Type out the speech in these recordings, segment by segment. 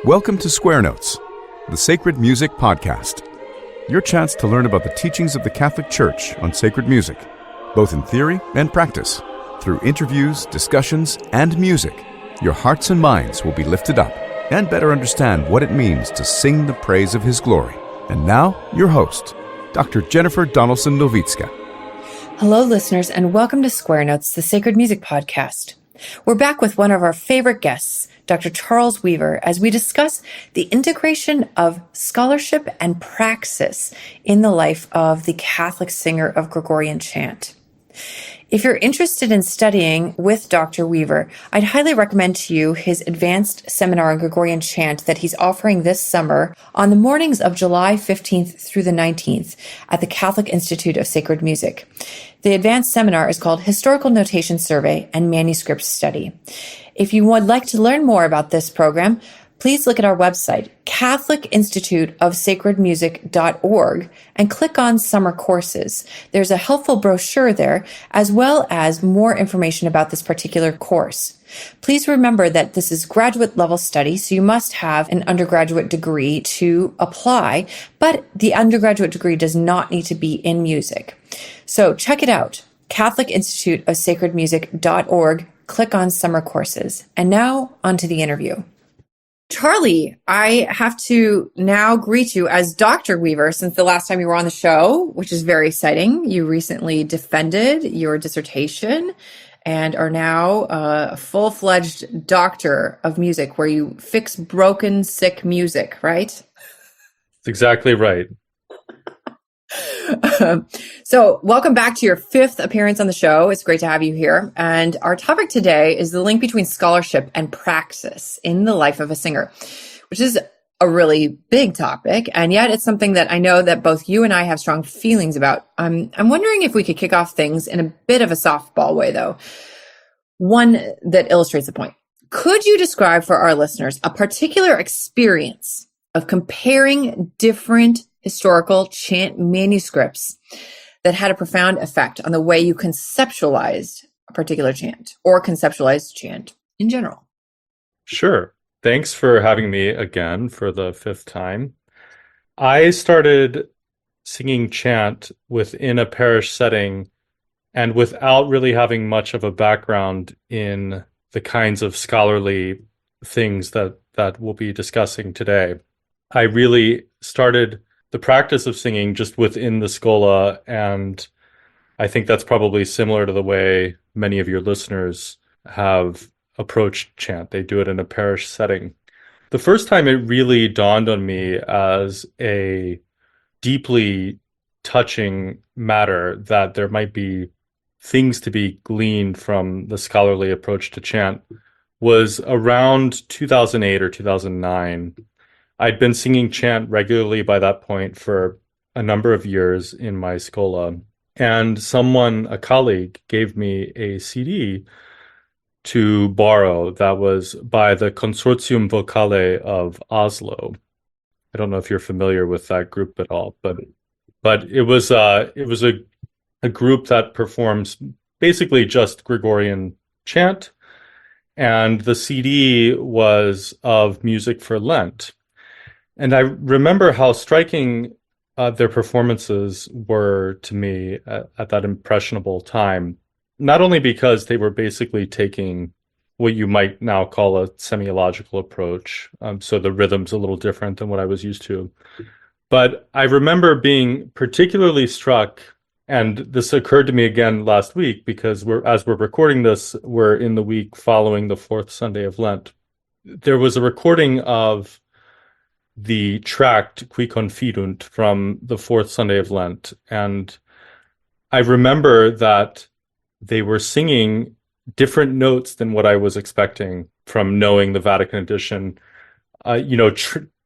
Welcome to Square Notes, the Sacred Music Podcast. Your chance to learn about the teachings of the Catholic Church on sacred music, both in theory and practice. Through interviews, discussions, and music, your hearts and minds will be lifted up and better understand what it means to sing the praise of His glory. And now, your host, Dr. Jennifer Donaldson-Nowicka. Hello, listeners, and welcome to Square Notes, the Sacred Music Podcast. We're back with one of our favorite guests, Dr. Charles Weaver, as we discuss the integration of scholarship and praxis in the life of the Catholic singer of Gregorian Chant. If you're interested in studying with Dr. Weaver, I'd highly recommend to you his advanced seminar on Gregorian Chant that he's offering this summer on the mornings of July 15th through the 19th at the Catholic Institute of Sacred Music. The advanced seminar is called Historical Notation Survey and Manuscript Study. If you would like to learn more about this program, please look at our website, catholicinstituteofsacredmusic.org, and click on Summer Courses. There's a helpful brochure there, as well as more information about this particular course. Please remember that this is graduate level study, so you must have an undergraduate degree to apply, but the undergraduate degree does not need to be in music. So check it out, catholicinstituteofsacredmusic.org, click on Summer Courses. And now, on to the interview. Charlie, I have to now greet you as Dr. Weaver since the last time you were on the show, which is very exciting. You recently defended your dissertation and are now a full-fledged doctor of music where you fix broken, sick music, right? That's exactly right. So welcome back to your fifth appearance on the show. It's great to have you here. And our topic today is the link between scholarship and praxis in the life of a singer, which is a really big topic. And yet it's something that I know that both you and I have strong feelings about. I'm wondering if we could kick off things in a bit of a softball way, though. One that illustrates the point. Could you describe for our listeners a particular experience of comparing different historical chant manuscripts that had a profound effect on the way you conceptualized a particular chant or conceptualized chant in general? Sure. Thanks for having me again for the fifth time. I started singing chant within a parish setting and without really having much of a background in the kinds of scholarly things that we'll be discussing today. I really started the practice of singing just within the schola, and I think that's probably similar to the way many of your listeners have approached chant. They do it in a parish setting. The first time it really dawned on me as a deeply touching matter that there might be things to be gleaned from the scholarly approach to chant was around 2008 or 2009. I'd been singing chant regularly by that point for a number of years in my schola, and a colleague, gave me a CD to borrow that was by the Consortium Vocale of Oslo. I don't know if you're familiar with that group at all, but it was a group that performs basically just Gregorian chant, and the CD was of music for Lent. And I remember how striking their performances were to me at that impressionable time, not only because they were basically taking what you might now call a semiological approach, so the rhythm's a little different than what I was used to, but I remember being particularly struck, and this occurred to me again last week because as we're recording this, we're in the week following the fourth Sunday of Lent. There was a recording of the tract Qui Confidunt from the fourth Sunday of Lent. And I remember that they were singing different notes than what I was expecting from knowing the Vatican edition.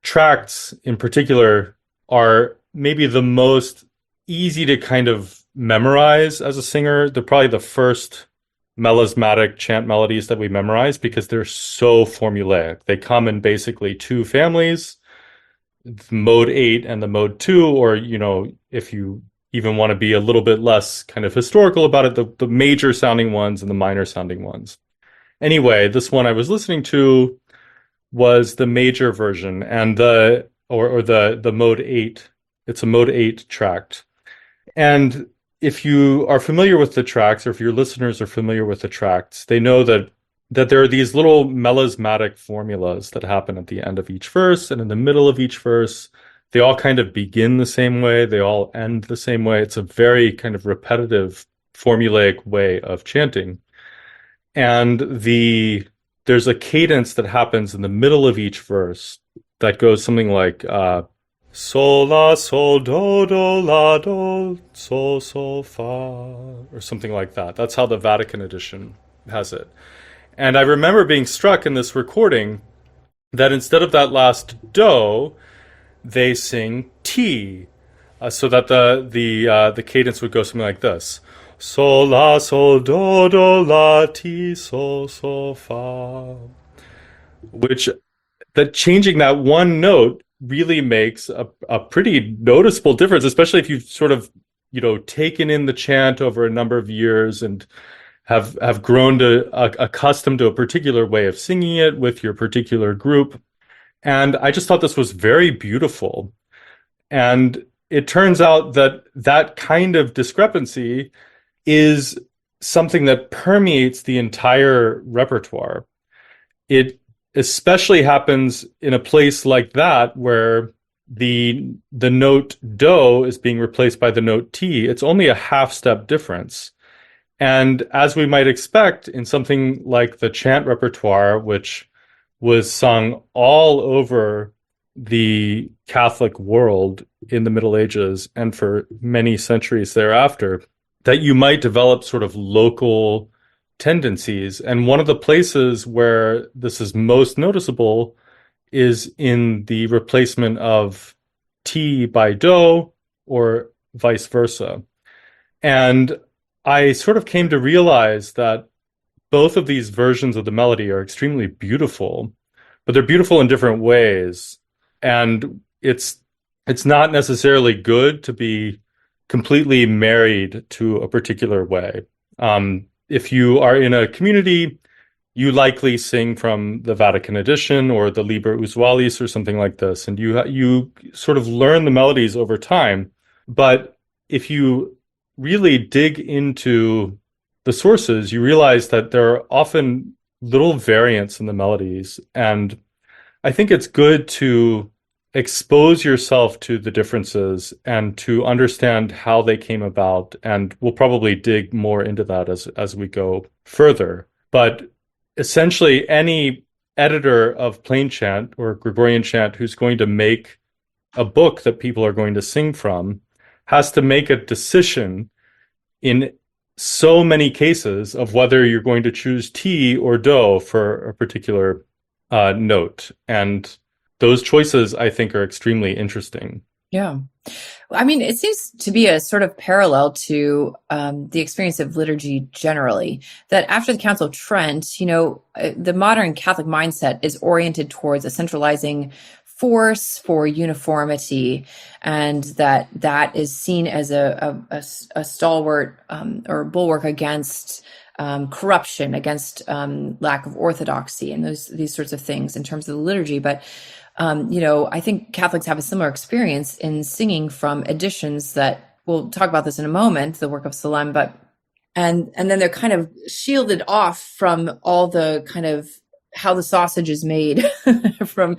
Tracts in particular are maybe the most easy to kind of memorize as a singer. They're probably the first melismatic chant melodies that we memorize because they're so formulaic. They come in basically two families, mode 8 and the mode 2, or, if you even want to be a little bit less kind of historical about it, the major sounding ones and the minor sounding ones. Anyway, this one I was listening to was the major version, and the mode 8. It's a mode 8 tract. And if you are familiar with the tracts, or if your listeners are familiar with the tracts, they know that there are these little melismatic formulas that happen at the end of each verse and in the middle of each verse. They all kind of begin the same way. They all end the same way. It's a very kind of repetitive, formulaic way of chanting. And there's a cadence that happens in the middle of each verse that goes something like sol, la, sol, do, do, la, do, sol, sol, fa, or something like that. That's how the Vatican edition has it. And I remember being struck in this recording that instead of that last do, they sing T, so that the cadence would go something like this: sol, la, sol, do, do, la, ti, sol, sol, fa. Which, that changing that one note really makes a pretty noticeable difference, especially if you've sort of, taken in the chant over a number of years and have grown accustomed to a particular way of singing it with your particular group. And I just thought this was very beautiful. And it turns out that kind of discrepancy is something that permeates the entire repertoire. It especially happens in a place like that where the note do is being replaced by the note T. It's only a half step difference. And as we might expect in something like the chant repertoire, which was sung all over the Catholic world in the Middle Ages and for many centuries thereafter, that you might develop sort of local tendencies. And one of the places where this is most noticeable is in the replacement of T by do, or vice versa. And I sort of came to realize that both of these versions of the melody are extremely beautiful, but they're beautiful in different ways. And it's not necessarily good to be completely married to a particular way. If you are in a community, you likely sing from the Vatican edition or the Liber Usualis or something like this, and you sort of learn the melodies over time. But if you really dig into the sources, you realize that there are often little variants in the melodies. And I think it's good to expose yourself to the differences and to understand how they came about. And we'll probably dig more into that as we go further. But essentially, any editor of plain chant or Gregorian chant who's going to make a book that people are going to sing from has to make a decision in so many cases of whether you're going to choose T or do for a particular note. And those choices, I think, are extremely interesting. Yeah. I mean, it seems to be a sort of parallel to the experience of liturgy generally, that after the Council of Trent, the modern Catholic mindset is oriented towards a centralizing force for uniformity, and that is seen as a stalwart or bulwark against corruption, against lack of orthodoxy, and these sorts of things in terms of the liturgy. But I think Catholics have a similar experience in singing from editions that, we'll talk about this in a moment, the work of Salem, and then they're kind of shielded off from all the kind of how the sausage is made from,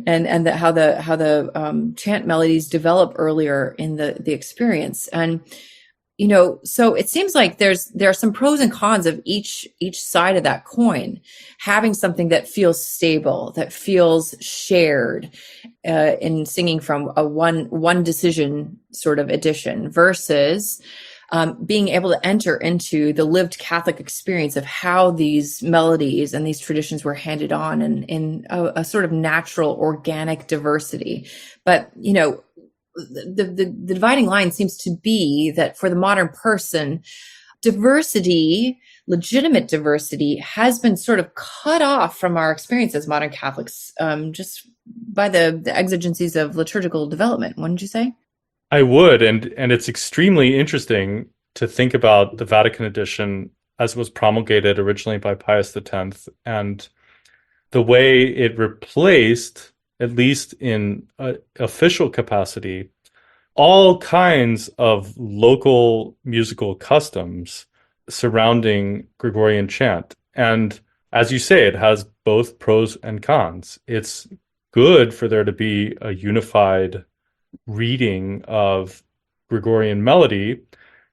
and how the chant melodies develop earlier in the experience. And so it seems like there are some pros and cons of each side of that coin. Having something that feels stable, that feels shared, in singing from a one decision sort of edition, versus being able to enter into the lived Catholic experience of how these melodies and these traditions were handed on in a sort of natural, organic diversity. But the dividing line seems to be that for the modern person, diversity, legitimate diversity, has been sort of cut off from our experience as modern Catholics, just by the exigencies of liturgical development. Wouldn't you say? I would, and it's extremely interesting to think about the Vatican edition as it was promulgated originally by Pius X, and the way it replaced, at least in official capacity, all kinds of local musical customs surrounding Gregorian chant. And as you say, it has both pros and cons. It's good for there to be a unified reading of Gregorian melody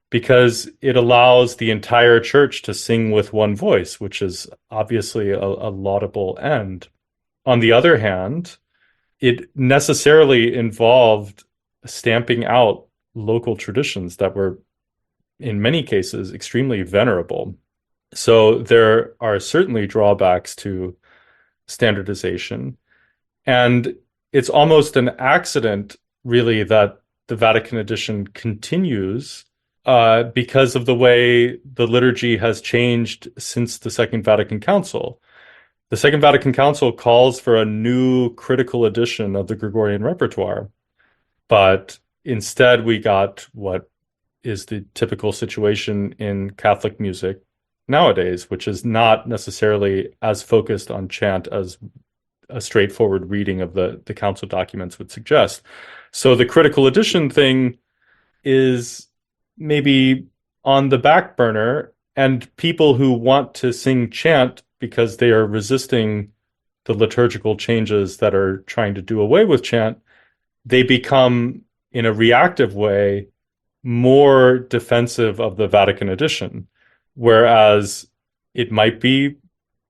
because it allows the entire church to sing with one voice, which is obviously a laudable end. On the other hand, it necessarily involved stamping out local traditions that were, in many cases, extremely venerable. So there are certainly drawbacks to standardization. And it's almost an accident, really, that the Vatican edition continues because of the way the liturgy has changed since the Second Vatican Council. The Second Vatican Council calls for a new critical edition of the Gregorian repertoire, but instead we got what is the typical situation in Catholic music nowadays, which is not necessarily as focused on chant as a straightforward reading of the council documents would suggest. So the critical edition thing is maybe on the back burner, and people who want to sing chant because they are resisting the liturgical changes that are trying to do away with chant, they become, in a reactive way, more defensive of the Vatican edition, whereas it might be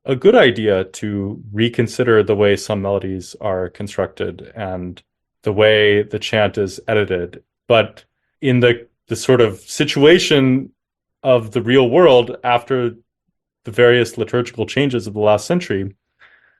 a good idea to reconsider the way some melodies are constructed and the way the chant is edited. But in the sort of situation of the real world after the various liturgical changes of the last century,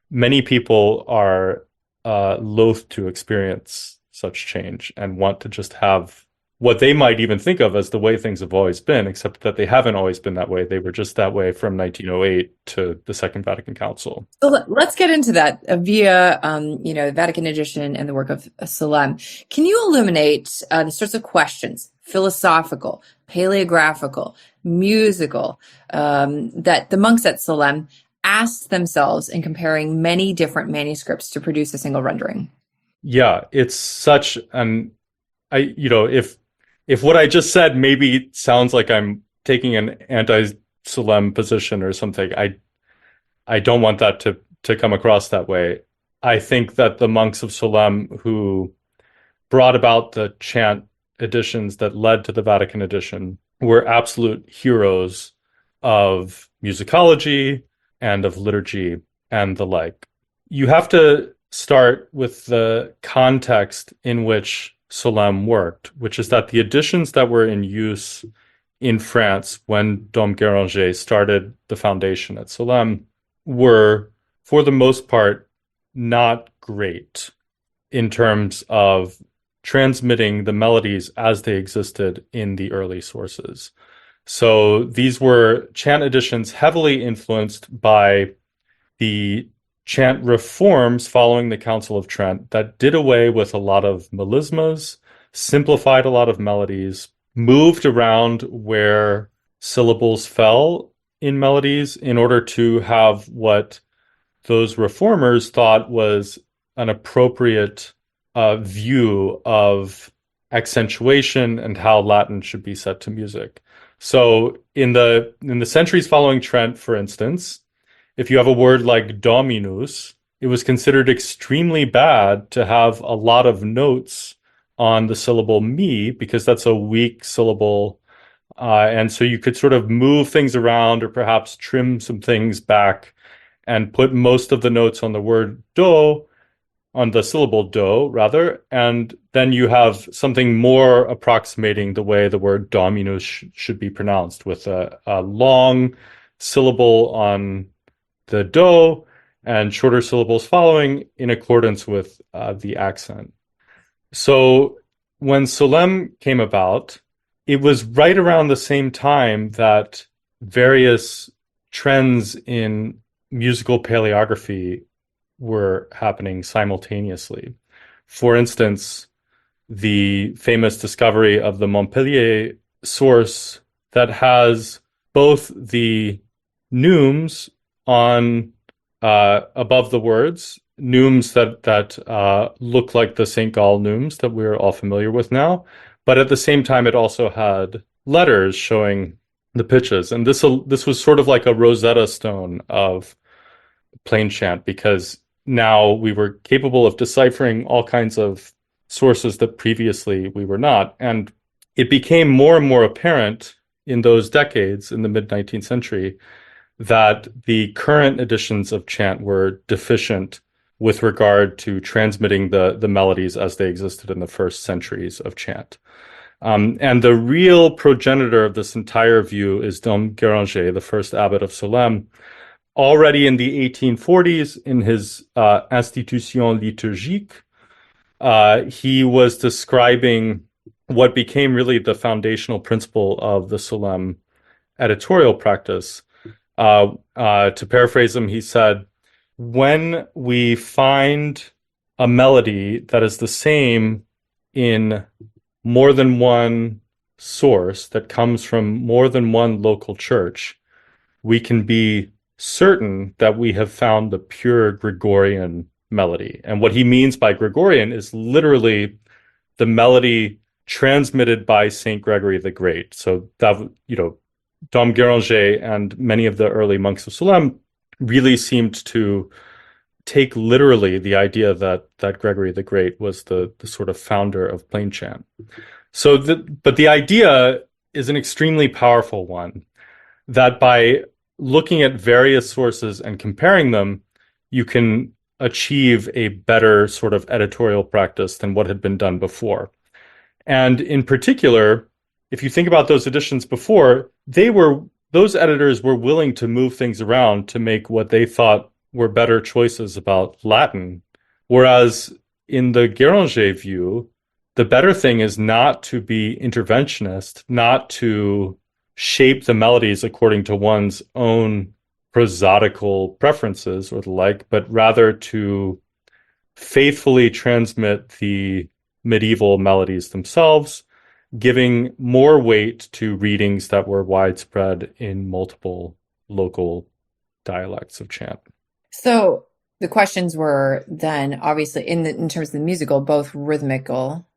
many people are loath to experience such change and want to just have what they might even think of as the way things have always been, except that they haven't always been that way. They were just that way from 1908 to the Second Vatican Council. So let's get into that via, the Vatican edition and the work of Solem. Can you illuminate the sorts of questions, philosophical, paleographical, musical, that the monks at Solem asked themselves in comparing many different manuscripts to produce a single rendering? Yeah, it's such an, if what I just said maybe sounds like I'm taking an anti-Solem position or something, I don't want that to come across that way. I think that the monks of Solem who brought about the chant editions that led to the Vatican edition were absolute heroes of musicology and of liturgy and the like. You have to start with the context in which Solem worked, which is that the editions that were in use in France when Dom Guéranger started the foundation at Solem were, for the most part, not great in terms of transmitting the melodies as they existed in the early sources. So these were chant editions heavily influenced by the chant reforms following the Council of Trent that did away with a lot of melismas, simplified a lot of melodies, moved around where syllables fell in melodies in order to have what those reformers thought was an appropriate view of accentuation and how Latin should be set to music. So in the centuries following Trent, for instance, if you have a word like dominus, it was considered extremely bad to have a lot of notes on the syllable mi, because that's a weak syllable. And so you could sort of move things around or perhaps trim some things back and put most of the notes on the word do, on the syllable do, rather. And then you have something more approximating the way the word dominus should be pronounced, with a long syllable on the do and shorter syllables following in accordance with the accent. So when Solem came about, it was right around the same time that various trends in musical paleography were happening simultaneously. For instance, the famous discovery of the Montpellier source that has both the neumes on above the words, neumes that look like the St. Gall neumes that we're all familiar with now. But at the same time, it also had letters showing the pitches. And this was sort of like a Rosetta Stone of plain chant, because now we were capable of deciphering all kinds of sources that previously we were not. And it became more and more apparent in those decades, in the mid-19th century, that the current editions of chant were deficient with regard to transmitting the melodies as they existed in the first centuries of chant. And the real progenitor of this entire view is Dom Guéranger, the first abbot of Solesmes. Already in the 1840s, in his Institution liturgique, he was describing what became really the foundational principle of the Solesmes editorial practice. To paraphrase him, he said, when we find a melody that is the same in more than one source, that comes from more than one local church, we can be certain that we have found the pure Gregorian melody. And what he means by Gregorian is literally the melody transmitted by Saint Gregory the Great. So that, Dom Guéranger and many of the early monks of Solesmes really seemed to take literally the idea that Gregory the Great was the sort of founder of plain chant. But the idea is an extremely powerful one, that by looking at various sources and comparing them, you can achieve a better sort of editorial practice than what had been done before. And in particular, if you think about those editions before, those editors were willing to move things around to make what they thought were better choices about Latin. Whereas in the Guéranger view, the better thing is not to be interventionist, not to shape the melodies according to one's own prosodical preferences or the like, but rather to faithfully transmit the medieval melodies themselves, giving more weight to readings that were widespread in multiple local dialects of chant. So the questions were then obviously in terms of the musical, both rhythmical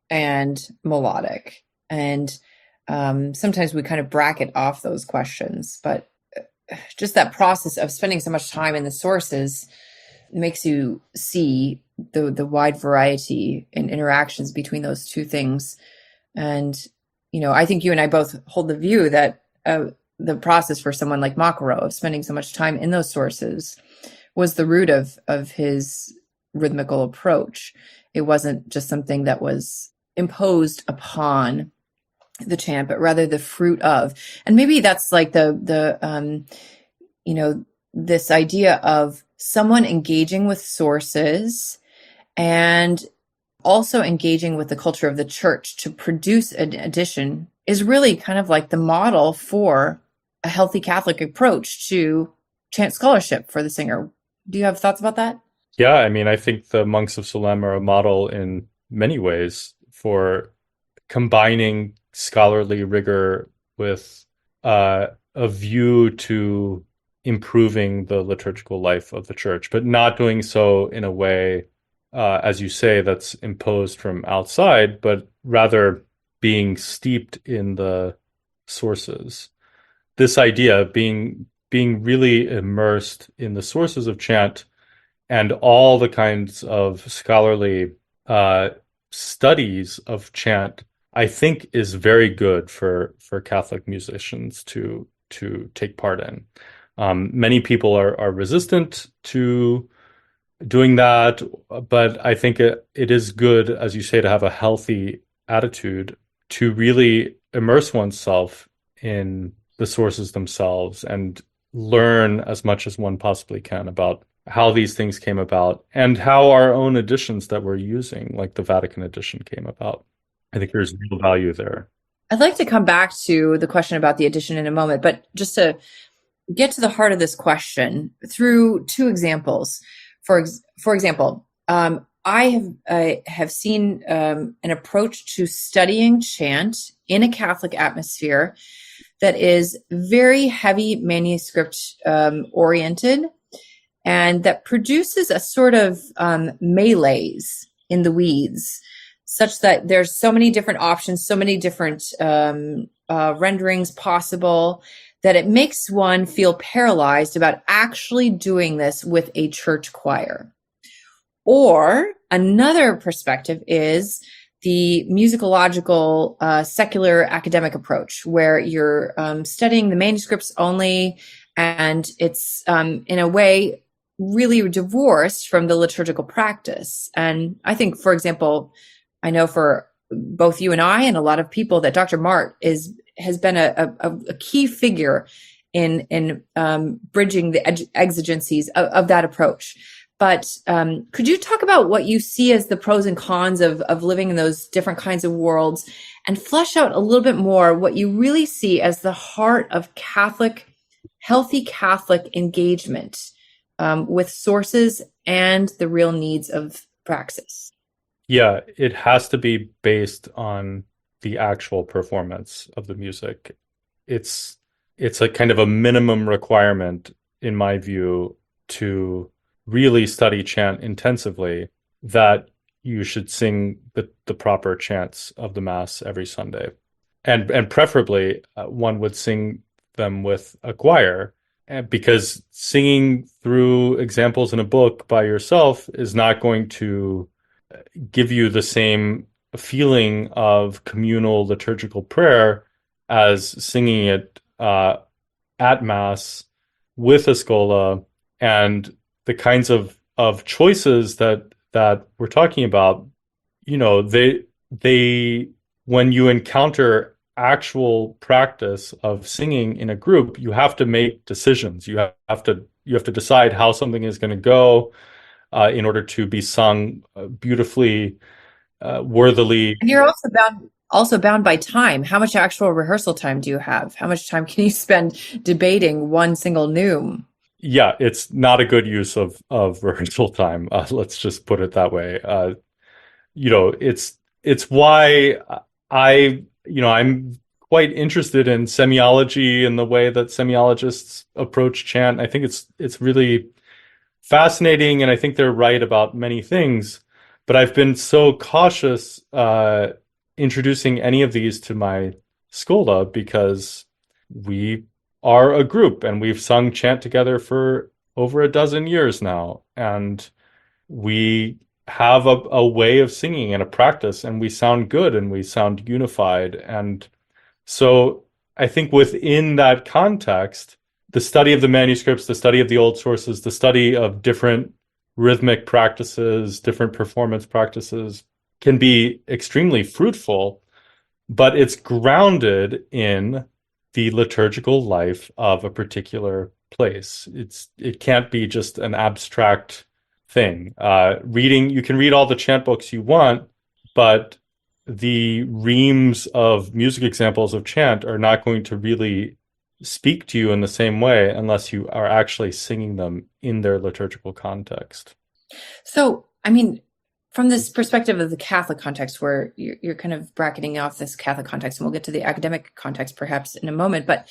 and melodic. And sometimes we kind of bracket off those questions, but just that process of spending so much time in the sources makes you see the wide variety in interactions between those two things. And, I think you and I both hold the view that the process for someone like Maquereau of spending so much time in those sources was the root of his rhythmical approach. It wasn't just something that was imposed upon the chant, but rather the fruit of. And maybe that's like this idea of someone engaging with sources and also engaging with the culture of the church to produce an edition is really kind of like the model for a healthy Catholic approach to chant scholarship for the singer. Do you have thoughts about that? Yeah, I think the monks of Solesmes are a model in many ways for combining scholarly rigor with a view to improving the liturgical life of the church, but not doing so in a way, as you say, that's imposed from outside, but rather being steeped in the sources. This idea of being really immersed in the sources of chant and all the kinds of scholarly studies of chant, I think is very good for Catholic musicians to take part in. Many people are resistant to doing that, but I think it is good, as you say, to have a healthy attitude to really immerse oneself in the sources themselves and learn as much as one possibly can about how these things came about and how our own editions that we're using, like the Vatican edition, came about. I think there's real value there. I'd like to come back to the question about the edition in a moment, but just to get to the heart of this question through two examples. For example, I have seen an approach to studying chant in a Catholic atmosphere that is very heavy manuscript oriented and that produces a sort of melees in the weeds, such that there's so many different options, so many different renderings possible, that it makes one feel paralyzed about actually doing this with a church choir. Or another perspective is the musicological secular academic approach, where you're studying the manuscripts only, and it's in a way really divorced from the liturgical practice. And I think, for example, I know for both you and I and a lot of people that Dr. Mart has been a key figure in bridging the exigencies of that approach. But could you talk about what you see as the pros and cons of living in those different kinds of worlds, and flesh out a little bit more what you really see as the heart of healthy Catholic engagement with sources and the real needs of praxis? Yeah, it has to be based on the actual performance of the music. It's a kind of a minimum requirement, in my view, to really study chant intensively, that you should sing the proper chants of the Mass every Sunday. And preferably, one would sing them with a choir, because singing through examples in a book by yourself is not going to give you the same feeling of communal liturgical prayer as singing it at Mass with a schola. And the kinds of choices that we're talking about, they when you encounter actual practice of singing in a group, you have to make decisions. You have to decide how something is going to go in order to be sung beautifully, worthily. And you're also bound by time. How much actual rehearsal time do you have? How much time can you spend debating one single neume? Yeah, it's not a good use of rehearsal time. Let's just put it that way. It's why I'm quite interested in semiology and the way that semiologists approach chant. I think it's really fascinating, and I think they're right about many things. But I've been so cautious introducing any of these to my schola, because we are a group and we've sung chant together for over a dozen years now. And we have a way of singing and a practice, and we sound good and we sound unified. And so I think within that context, the study of the manuscripts, the study of the old sources, the study of different rhythmic practices, different performance practices can be extremely fruitful, but it's grounded in the liturgical life of a particular place. It can't be just an abstract thing. You can read all the chant books you want, but the reams of music examples of chant are not going to really speak to you in the same way unless you are actually singing them in their liturgical context. So, I mean, from this perspective of the Catholic context, where you're kind of bracketing off this Catholic context, and we'll get to the academic context perhaps in a moment, but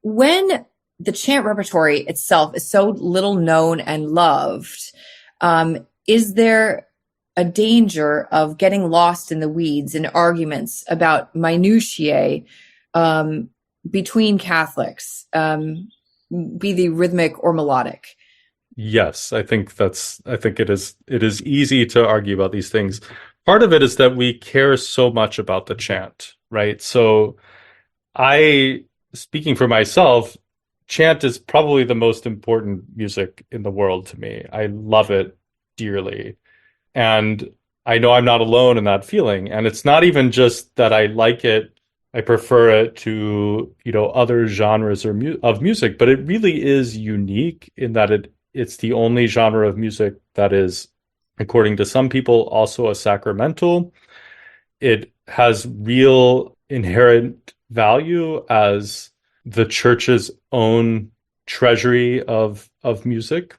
when the chant repertory itself is so little known and loved, is there a danger of getting lost in the weeds in arguments about minutiae between Catholics, be they rhythmic or melodic? Yes, I think it is easy to argue about these things. Part of it is that we care so much about the chant, right? So speaking for myself, chant is probably the most important music in the world to me. I love it dearly. And I know I'm not alone in that feeling. And it's not even just that I like it, I prefer it to, other genres of music, but it really is unique in that it's the only genre of music that is, according to some people, also a sacramental. It has real inherent value as the church's own treasury of music.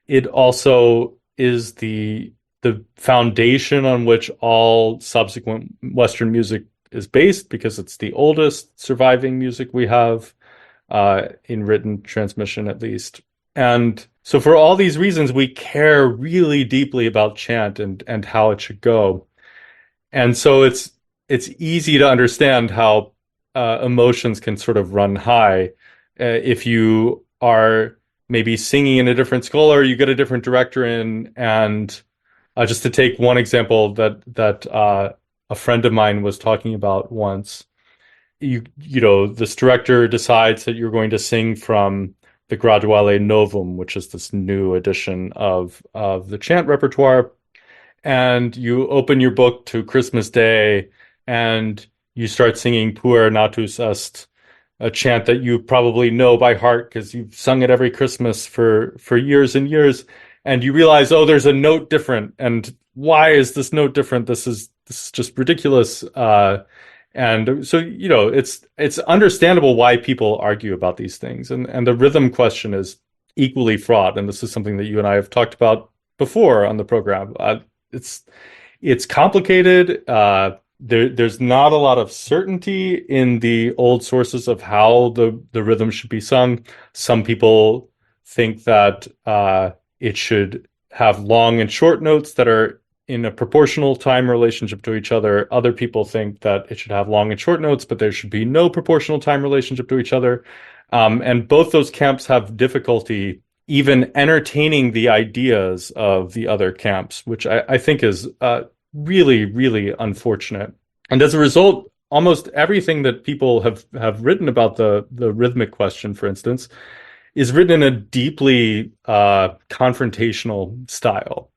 It also is the foundation on which all subsequent Western music is based, because it's the oldest surviving music we have in written transmission, at least. And So for all these reasons, we care really deeply about chant and how it should go. And so it's easy to understand how emotions can sort of run high if you are maybe singing in a different scholar, you get a different director in, and just to take one example that a friend of mine was talking about once, you know, this director decides that you're going to sing from the Graduale Novum, which is this new edition of the chant repertoire, and you open your book to Christmas Day and you start singing Puer Natus Est, a chant that you probably know by heart because you've sung it every Christmas for years and years, and you realize, oh, there's a note different, and why is this note different? This is just ridiculous. And so, you know, it's understandable why people argue about these things, and the rhythm question is equally fraught. And this is something that you and I have talked about before on the program. It's complicated. There's not a lot of certainty in the old sources of how the rhythm should be sung. Some people think that it should have long and short notes that are in a proportional time relationship to each other. Other people think that it should have long and short notes, but there should be no proportional time relationship to each other. And both those camps have difficulty even entertaining the ideas of the other camps, which I think is really, really unfortunate. And as a result, almost everything that people have written about the rhythmic question, for instance, is written in a deeply confrontational style.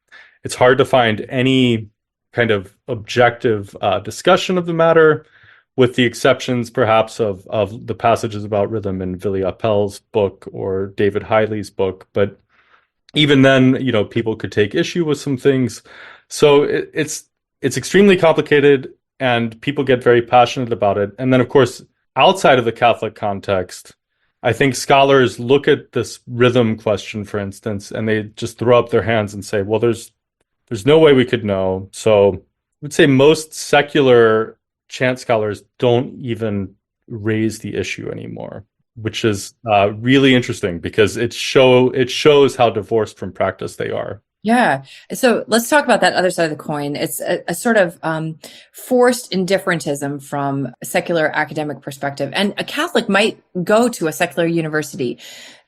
It's hard to find any kind of objective discussion of the matter, with the exceptions perhaps of the passages about rhythm in Willy Appel's book or David Hiley's book. But even then, you know, people could take issue with some things. So it's extremely complicated, and people get very passionate about it. And then, of course, outside of the Catholic context, I think scholars look at this rhythm question, for instance, and they just throw up their hands and say, well, there's no way we could know. So I would say most secular chant scholars don't even raise the issue anymore, which is really interesting because it shows how divorced from practice they are. Yeah. So let's talk about that other side of the coin. It's a sort of forced indifferentism from a secular academic perspective. And a Catholic might go to a secular university,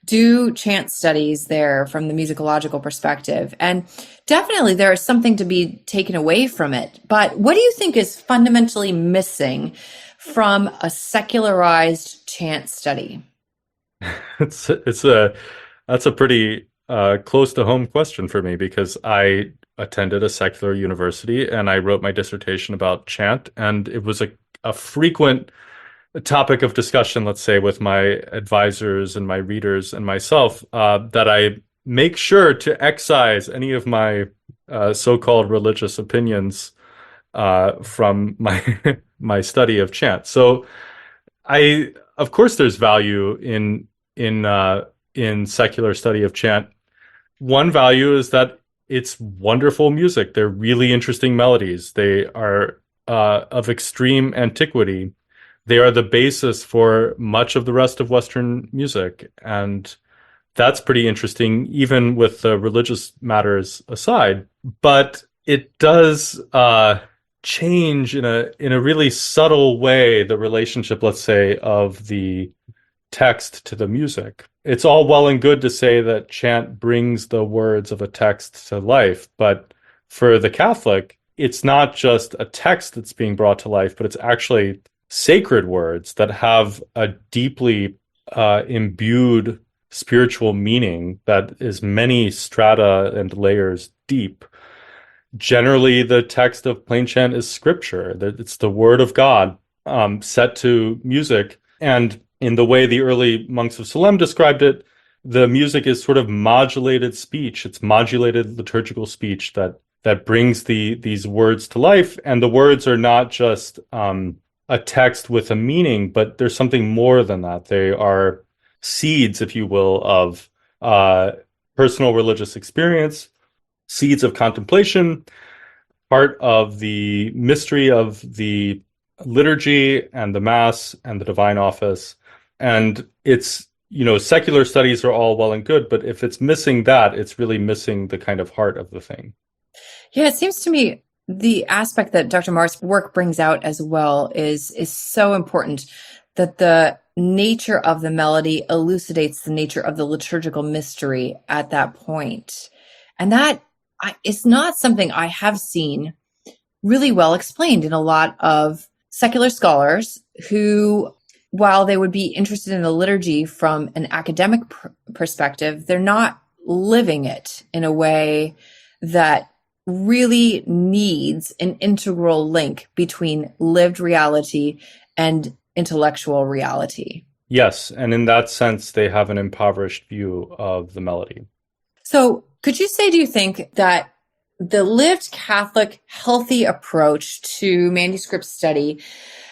do chant studies there from the musicological perspective. And definitely there is something to be taken away from it. But what do you think is fundamentally missing from a secularized chant study? That's a pretty close to home question for me, because I attended a secular university and I wrote my dissertation about chant, and it was a frequent topic of discussion, let's say, with my advisors and my readers and myself, that I make sure to excise any of my so-called religious opinions from my study of chant. So of course there's value in secular study of chant. One value is that it's wonderful music. They're really interesting melodies. They are of extreme antiquity. They are the basis for much of the rest of Western music. And that's pretty interesting, even with the religious matters aside. But it does change in a really subtle way the relationship, let's say, of the text to the music. It's all well and good to say that chant brings the words of a text to life, but for the Catholic, it's not just a text that's being brought to life, but it's actually sacred words that have a deeply imbued spiritual meaning that is many strata and layers deep. Generally, the text of plain chant is scripture. It's the word of God set to music. And in the way the early monks of Salem described it, the music is sort of modulated speech. It's modulated liturgical speech that brings these words to life. And the words are not just a text with a meaning, but there's something more than that. They are seeds, if you will, of personal religious experience, seeds of contemplation, part of the mystery of the liturgy and the Mass and the divine office. And it's secular studies are all well and good, but if it's missing that, it's really missing the kind of heart of the thing. Yeah, it seems to me the aspect that Dr. Marr's work brings out as well is so important, that the nature of the melody elucidates the nature of the liturgical mystery at that point. And that is not something I have seen really well explained in a lot of secular scholars who, while they would be interested in the liturgy from an academic perspective, they're not living it in a way that really needs an integral link between lived reality and intellectual reality. Yes, and in that sense, they have an impoverished view of the melody. So could you say, do you think that the lived Catholic healthy approach to manuscript study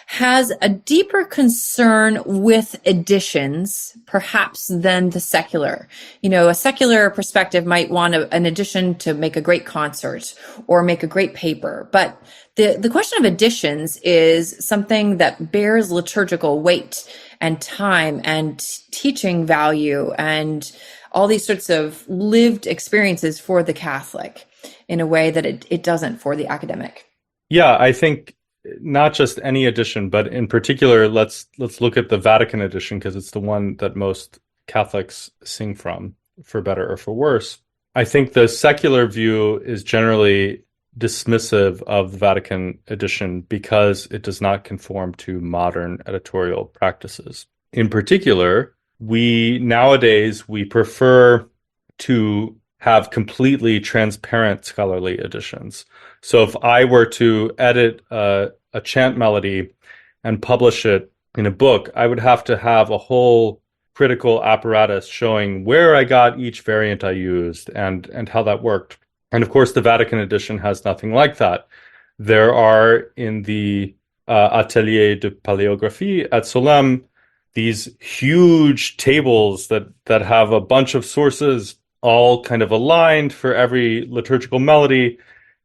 has a deeper concern with editions, perhaps, than the secular? A secular perspective might want an edition to make a great concert or make a great paper. But the question of editions is something that bears liturgical weight and time and teaching value and all these sorts of lived experiences for the Catholic in a way that it doesn't for the academic. Yeah, I think not just any edition, but in particular, let's look at the Vatican edition, because it's the one that most Catholics sing from, for better or for worse. I think the secular view is generally dismissive of the Vatican edition because it does not conform to modern editorial practices. In particular, nowadays we prefer to have completely transparent scholarly editions. So if I were to edit a chant melody and publish it in a book, I would have to have a whole critical apparatus showing where I got each variant I used and how that worked. And of course, the Vatican edition has nothing like that. There are in the Atelier de Paléographie at Solesmes these huge tables that have a bunch of sources all kind of aligned for every liturgical melody.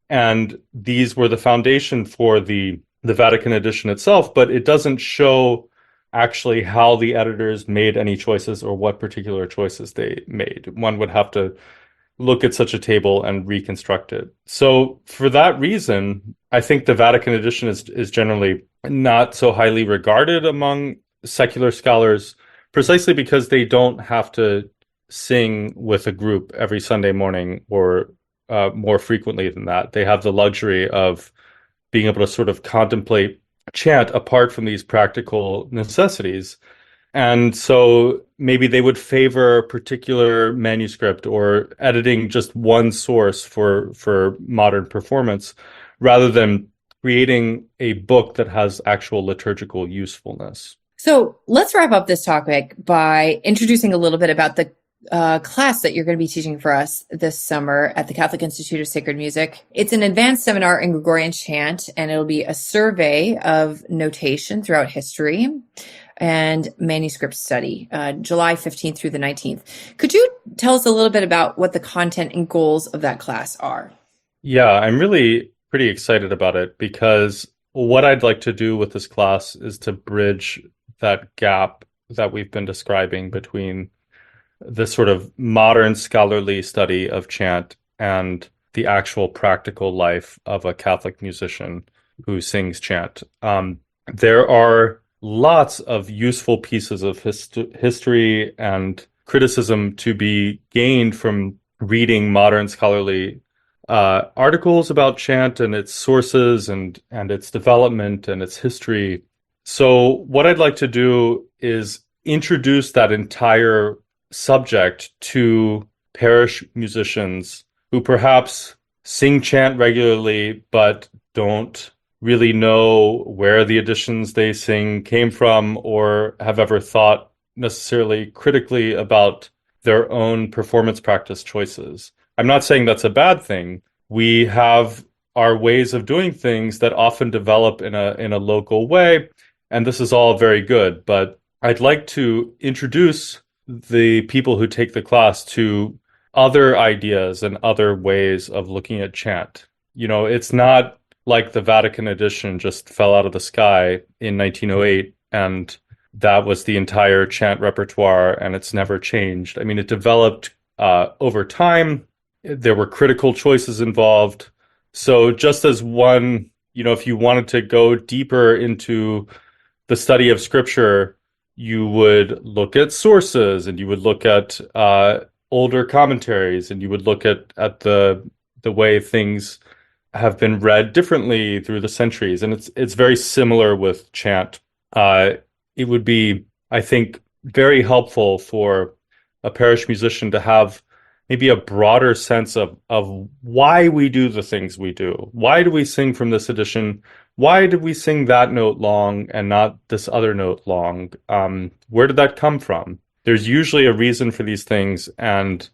And these were the foundation for the Vatican edition itself, but it doesn't show actually how the editors made any choices or what particular choices they made. One would have to look at such a table and reconstruct it. So for that reason, I think the Vatican edition is generally not so highly regarded among secular scholars, precisely because they don't have to sing with a group every Sunday morning or more frequently than that. They have the luxury of being able to sort of contemplate chant apart from these practical necessities. And so maybe they would favor a particular manuscript or editing just one source for modern performance rather than creating a book that has actual liturgical usefulness. So let's wrap up this topic by introducing a little bit about the class that you're going to be teaching for us this summer at the Catholic Institute of Sacred Music. It's an advanced seminar in Gregorian Chant, and it'll be a survey of notation throughout history and manuscript study, July 15th through the 19th. Could you tell us a little bit about what the content and goals of that class are? Yeah, I'm really pretty excited about it because what I'd like to do with this class is to bridge that gap that we've been describing between the sort of modern scholarly study of chant and the actual practical life of a Catholic musician who sings chant. There are lots of useful pieces of history and criticism to be gained from reading modern scholarly articles about chant and its sources and its development and its history. So what I'd like to do is introduce that entire subject to parish musicians who perhaps sing chant regularly but don't really know where the editions they sing came from or have ever thought necessarily critically about their own performance practice choices. I'm not saying that's a bad thing. We have our ways of doing things that often develop in a local way, and this is all very good, but I'd like to introduce the people who take the class to other ideas and other ways of looking at chant. It's not like the Vatican edition just fell out of the sky in 1908 and that was the entire chant repertoire, and it's never changed. I mean, it developed over time. There were critical choices involved. So just as one, if you wanted to go deeper into the study of scripture, you would look at sources, and you would look at older commentaries, and you would look at the way things have been read differently through the centuries. And it's very similar with chant. It would be, I think, very helpful for a parish musician to have maybe a broader sense of why we do the things we do. Why do we sing from this edition? Why did we sing that note long and not this other note long? Where did that come from? There's usually a reason for these things, and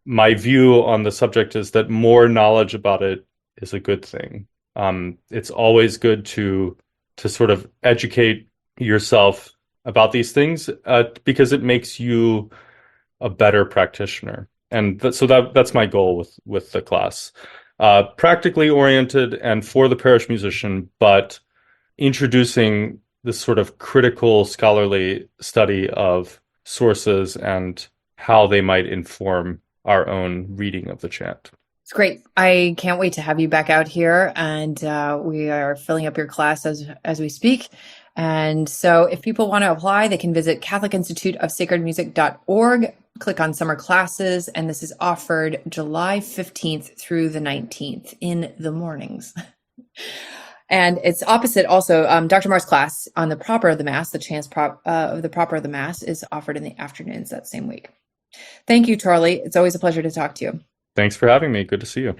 my view on the subject is that more knowledge about it is a good thing. It's always good to sort of educate yourself about these things because it makes you a better practitioner. And that's my goal with the class. Practically oriented and for the parish musician, but introducing this sort of critical scholarly study of sources and how they might inform our own reading of the chant. It's great. I can't wait to have you back out here, and we are filling up your class as we speak. And so if people want to apply, they can visit catholicinstituteofsacredmusic.org, click on summer classes, and this is offered July 15th through the 19th in the mornings. And it's opposite also, Dr. Marr's class on the proper of the Mass, the chants of the proper of the Mass is offered in the afternoons that same week. Thank you, Charlie. It's always a pleasure to talk to you. Thanks for having me. Good to see you.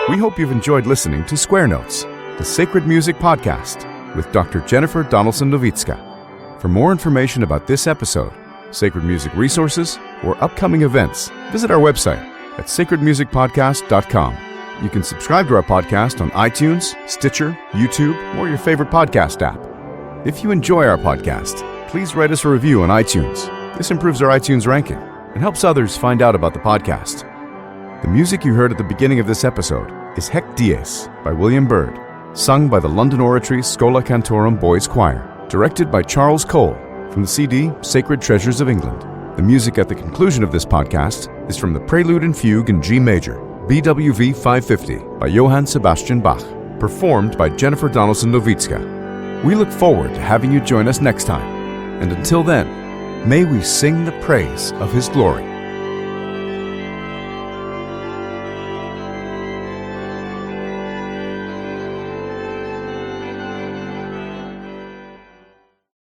We hope you've enjoyed listening to Square Notes, the Sacred Music Podcast with Dr. Jennifer Donaldson-Nowicka. For more information about this episode, sacred music resources, or upcoming events, visit our website at sacredmusicpodcast.com. You can subscribe to our podcast on iTunes, Stitcher, YouTube, or your favorite podcast app. If you enjoy our podcast, please write us a review on iTunes. This improves our iTunes ranking and helps others find out about the podcast. The music you heard at the beginning of this episode is Hec Dies by William Byrd, sung by the London Oratory Schola Cantorum Boys Choir, directed by Charles Cole from the CD Sacred Treasures of England. The music at the conclusion of this podcast is from the Prelude and Fugue in G Major, BWV 550 by Johann Sebastian Bach, performed by Jennifer Donaldson-Nowicka. We look forward to having you join us next time, and until then, may we sing the praise of His glory.